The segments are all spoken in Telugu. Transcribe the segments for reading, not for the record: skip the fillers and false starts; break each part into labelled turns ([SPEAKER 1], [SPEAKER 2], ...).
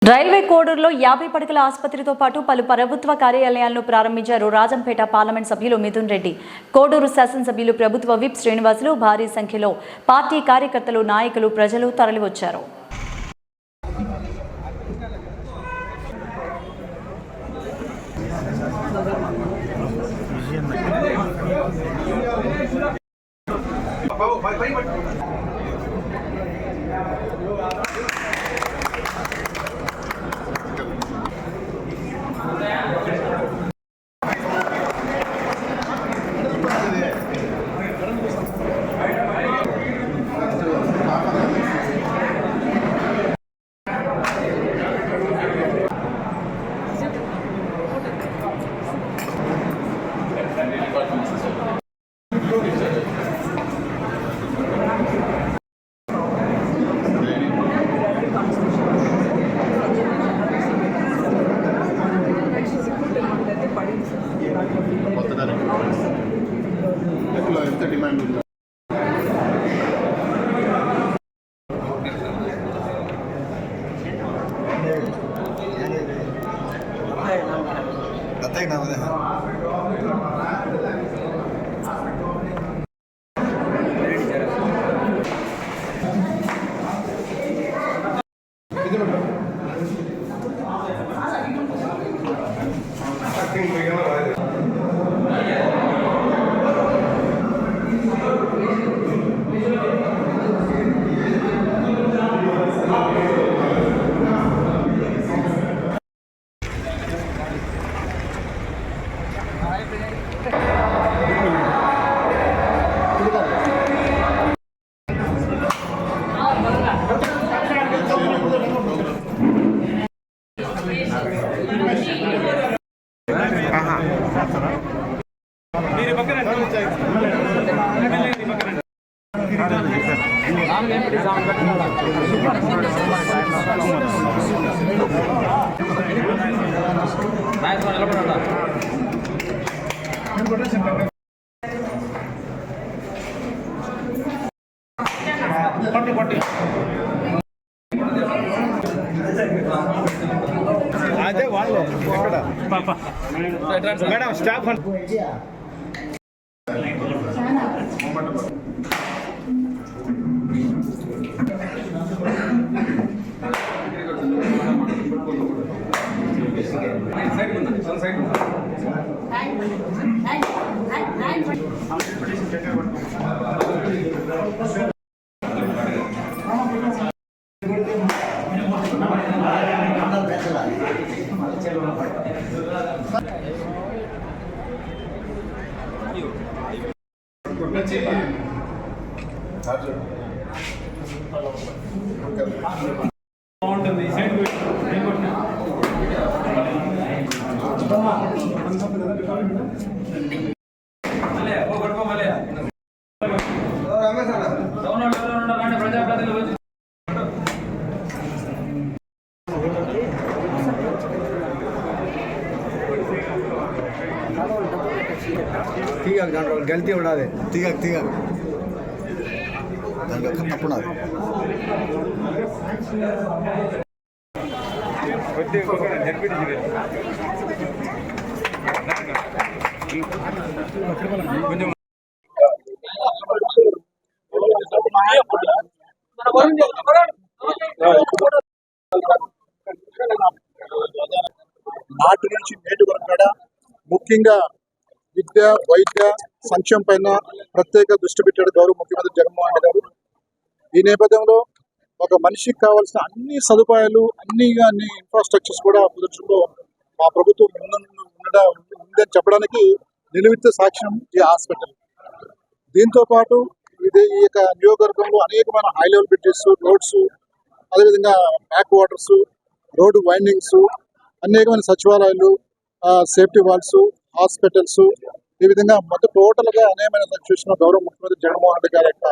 [SPEAKER 1] రైల్వే కోడూరులో 50 పడకల ఆసుపత్రితో పాటు పలు ప్రభుత్వ కార్యాలయాలను ప్రారంభించారు రాజంపేట పార్లమెంట్ సభ్యులు మిథున్ రెడ్డి. కోడూరు శాసనసభ్యులు ప్రభుత్వ విప్ శ్రీనివాసులు భారీ సంఖ్యలో పార్టీ కార్యకర్తలు, నాయకులు, ప్రజలు తరలివచ్చారు.
[SPEAKER 2] ఎంత డిమాండ్ ఉందా?
[SPEAKER 3] అదే వాళ్ళు మేడం స్టాఫ్ బాగుంటుంది. ఈ సైడ్ గల్తీ ఉండాలి. తీగ దానికి తప్పున్నది. కొంచెం
[SPEAKER 2] నాటి నుంచి నేటి వరకు కూడా ముఖ్యంగా విద్య, వైద్య, సంక్షేమం పైన ప్రత్యేక దృష్టి పెట్టాడు గౌరవ ముఖ్యమంత్రి జగన్మోహన్ రెడ్డి గారు. ఈ నేపథ్యంలో ఒక మనిషికి కావాల్సిన అన్ని సదుపాయాలు, అన్ని ఇన్ఫ్రాస్ట్రక్చర్స్ కూడా కుదర్చడంలో మా ప్రభుత్వం ఉందని చెప్పడానికి నిలువెత్తు సాక్ష్యం ఈ హాస్పిటల్. దీంతో పాటు ఈ యొక్క నియోజకవర్గంలో అనేకమైన హై లెవెల్ బ్రిడ్జెస్, రోడ్స్, అదేవిధంగా బ్యాక్ వాటర్స్, రోడ్డు వైండింగ్స్, అనేకమైన సచివాలయాలు, సేఫ్టీ వాల్స్, హాస్పిటల్స్, ఈ విధంగా మొత్తం టోటల్ గా అనేకమైన సక్సెషన్ గౌరవ ముఖ్యమంత్రి జగన్మోహన్ రెడ్డి గారి యొక్క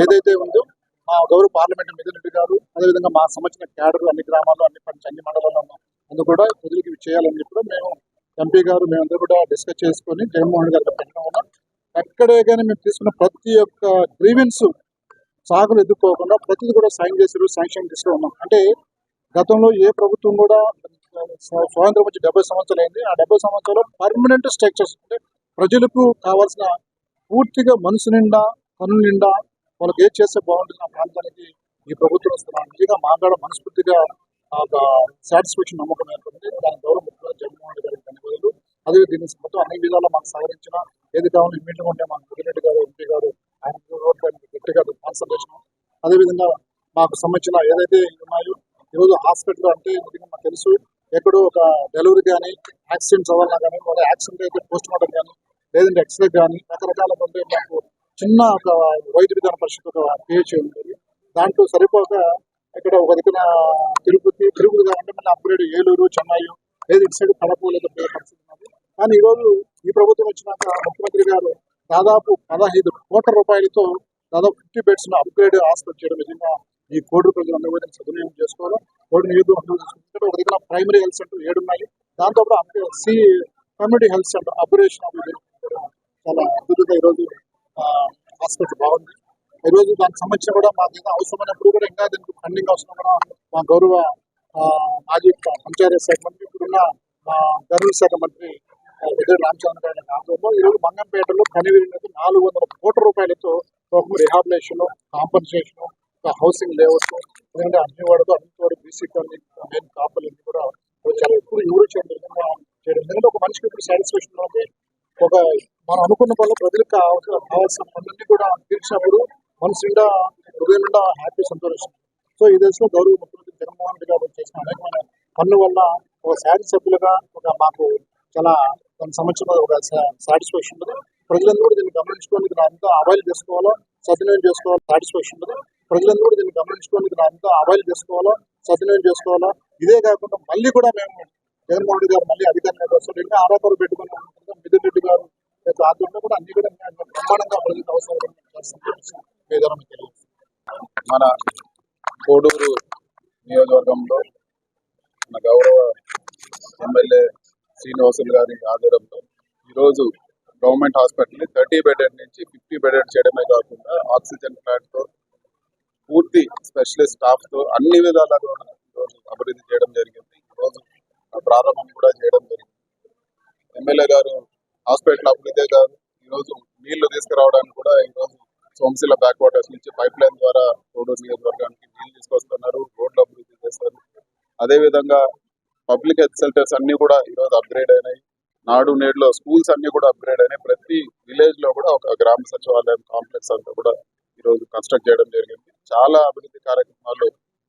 [SPEAKER 2] ఏదైతే ఉందో మా గౌరవ పార్లమెంట్ మిథున్ రెడ్డి గారు, అదేవిధంగా మా సంబంధించిన క్యాడర్ అన్ని గ్రామాల్లో, అన్ని మండలాల్లో అందరూ కూడా ప్రజలకు ఇవి చేయాలని చెప్పి మేము ఎంపీ గారు మేమందరూ కూడా డిస్కస్ చేసుకొని జగన్మోహన్ రెడ్డి గారి పెట్టడం ఉన్నాం. ఎక్కడే కానీ మేము తీసుకున్న ప్రతి ఒక్క గ్రీవెన్స్ సాగులు ఎదుర్కోకుండా ప్రతిదీ కూడా సైన్ చేసారు, శాంక్షన్ చేస్తూ ఉన్నాం. అంటే గతంలో ఏ ప్రభుత్వం కూడా స్వాతంత్రం వచ్చి 70 సంవత్సరాలు అయింది. ఆ 70 సంవత్సరాలు పర్మనెంట్ స్ట్రక్చర్స్ అంటే ప్రజలకు కావాల్సిన పూర్తిగా మనసు నిండా కన్ను నిండా వాళ్ళకి ఏది చేస్తే బాగుంటుంది ఆ ప్రాంతానికి ఈ ప్రభుత్వం వస్తున్నారు. నిజంగా మాట్లాడ మనస్ఫూర్తిగా ఒక సాటిస్ఫాక్షన్ నమ్మకం ఏర్పడింది. దాని గౌరవ ముఖ్యమంత్రి జగన్మోహన్ రెడ్డి గారికి ధన్యవాదాలు. అదే దీనికి మొత్తం అన్ని విధాలా మాకు సహకరించిన ఏది కావాలో ఇమీడియట్గా ఉంటే మాకు ముదిరెడ్డి గారు ఎంపీ గారు ఆయన గట్టిగా కాన్సన్ట్రేషన్ అదేవిధంగా మాకు సంబంధించిన ఏదైతే ఉన్నాయో ఈరోజు హాస్పిటల్ అంటే నిజంగా మాకు తెలుసు ఎక్కడో ఒక డెలివరీ కానీ యాక్సిడెంట్స్ అవ్వాలన్నా కానీ వాళ్ళ యాక్సిడెంట్ అయితే పోస్ట్ మార్టం కానీ లేదంటే ఎక్స్రే కానీ రకరకాల ఉంటే మాకు చిన్న ఒక వైద్య విధాన పరిషత్ ఒక పిహెచ్ఐ ఉంటుంది. దాంట్లో సరిపోక ఇక్కడ ఒక దగ్గర తిరుపతి కావాలంటే మళ్ళీ అప్గ్రేడ్ ఏలూరు చెన్నై లేదు ఇటు సైడ్ కడప లేదా పరిస్థితి ఉన్నది. కానీ ఈరోజు ఈ ప్రభుత్వం వచ్చినాక ముఖ్యమంత్రి గారు దాదాపు 15 కోట్ల రూపాయలతో దాదాపు 50 బెడ్స్ అప్గ్రేడ్ హాస్పిటల్ చేయడం నిజంగా ఈ కోడి ప్రజలందరూ కూడా సద్వినియోగం చేసుకోవాలి. కోడి నియోజకవర్గం ఒక దగ్గర ప్రైమరీ హెల్త్ సెంటర్ 7 ఉన్నాయి. దాంతోపాటు కమ్యూనిటీ హెల్త్ సెంటర్ అపరేషన్ కూడా చాలా అద్భుతంగా ఈరోజు హాస్పిటల్ బాగుంది. ఈరోజు దానికి సంబంధించిన కూడా మాకు ఏదో అవసరమైనప్పుడు కూడా ఇంకా దీనికి ఫండింగ్ అవసరం కూడా మా గౌరవ మాజీ పంచాయతీ శాఖ మంత్రి ఇప్పుడున్న గర్వ శాఖ మంత్రి వెదర్ రామచంద్ర గారి ఆధ్వర్యంలో ఈరోజు మంగంపేటలో కనివిరినది 400 కోట్ల రూపాయలతో రిహాబిలేషన్ కాంపన్సేషన్ హౌసింగ్ లేఅవుట్ ఎందుకంటే అన్నివాడతో అన్నివాడు బీసీ కాలనీ మెయిన్ కాపలు కూడా చాలా ఎక్కువ ఎవరు చేయడం ఎందుకంటే ఒక మనిషికి ఇప్పుడు సాటిస్ఫాక్షన్ అంటే ఒక మనం అనుకున్న పనులు ప్రజలకు కావాల్సిన పనులన్నీ కూడా తీర్చినప్పుడు మనసు నిండా హృదయం నిండా హ్యాపీ సంతోషం. సో ఈ దేశంలో గౌరవ ముఖ్యమంత్రి జగన్మోహన్ రెడ్డి గారు చేసిన అనేకమైన పనుల వల్ల ఒక శాసనసభ్యులుగా ఒక మాకు చాలా దానికి సంబంధించిన ఒక సాటిస్ఫాక్షన్ ఉంటుంది. ప్రజలందరూ కూడా దీన్ని గమనించుకొని దీన్ని అంతా అవైల్ చేసుకోవాలో సద్వినియోగం చేసుకోవాలో సాటిస్ఫాక్షన్ ఉంటుంది. ప్రజలందరూ కూడా దీన్ని గమనించుకొని దీన్ని అంతా అవైల్ చేసుకోవాలో సద్వినియోగం చేసుకోవాలా. ఇదే కాకుండా మళ్ళీ కూడా మేము జగన్మోహన్ రెడ్డి గారు మళ్ళీ అధికారంలోకి వస్తారు. ఇంకా ఆరోపణలు పెట్టుకుని మిథున్ రెడ్డి గారు ఆధ్వర్యంలో కూడా అన్ని కూడా బ్రహ్మాండంగా ప్రజలకు అవసరం తెలియదు.
[SPEAKER 4] మన కోడూరు నియోజకవర్గంలో మన గౌరవ ఎమ్మెల్యే శ్రీనివాసులు గారి ఆధ్వర్యంలో ఈరోజు గవర్నమెంట్ హాస్పిటల్ని 30 బెడెడ్ నుంచి 50 బెడెడ్ చేయడమే కాకుండా ఆక్సిజన్ ప్లాంట్తో పూర్తి స్పెషలిస్ట్ స్టాఫ్తో అన్ని విధాలుగా కూడా ఈరోజు అభివృద్ధి చేయడం జరిగింది. ఈరోజు ప్రారంభం కూడా చేయడం జరిగింది. ఎమ్మెల్యే గారు హాస్పిటల్ అభివృద్ధి గారు ఈరోజు నీళ్లు తీసుకురావడానికి కూడా ఈరోజు సోమశిల బ్యాక్ వాటర్స్ నుంచి పైప్ లైన్ ద్వారా కోడూరు నియోజకవర్గానికి నీళ్లు తీసుకొస్తున్నారు, రోడ్లు అభివృద్ధి చేస్తారు. అదేవిధంగా పబ్లిక్ హెల్త్ సెంటర్స్ అన్ని కూడా ఈరోజు అప్గ్రేడ్ అయినాయి. నాడు నేడులో స్కూల్స్ అన్ని కూడా అప్గ్రేడ్ అయినాయి. ప్రతి విలేజ్ లో కూడా ఒక గ్రామ సచివాలయం కాంప్లెక్స్ అంతా కూడా ఈరోజు కన్స్ట్రక్ట్ చేయడం జరిగింది. చాలా అభివృద్ధి కార్యక్రమాలు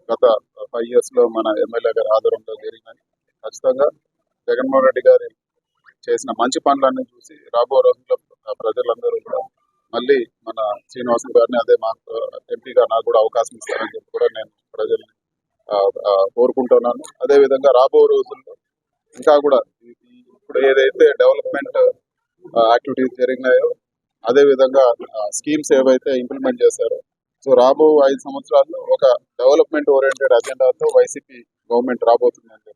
[SPEAKER 4] గత 5 years లో మన ఎమ్మెల్యే గారి ఆధ్వర్యంలో జరిగినాయి. ఖచ్చితంగా జగన్మోహన్ రెడ్డి గారి చేసిన మంచి పనులన్నీ చూసి రాబో రోజుల్లో ప్రజలందరూ కూడా మళ్ళీ మన శ్రీనివాసులు గారిని అదే మా ఎంపీగా నాకు కూడా అవకాశం ఇస్తారని చెప్పి కూడా నేను ప్రజల్ని కోరుకుంటున్నాను. అదేవిధంగా రాబో రోజుల్లో ఇంకా కూడా ఇప్పుడు ఏదైతే డెవలప్మెంట్ యాక్టివిటీస్ జరిగినాయో అదేవిధంగా స్కీమ్స్ ఏవైతే ఇంప్లిమెంట్ చేశారో సో రాబో 5 సంవత్సరాల్లో ఒక డెవలప్మెంట్ ఓరియంటెడ్ అజెండాతో వైసీపీ గవర్నమెంట్ రాబోతుందని చెప్పి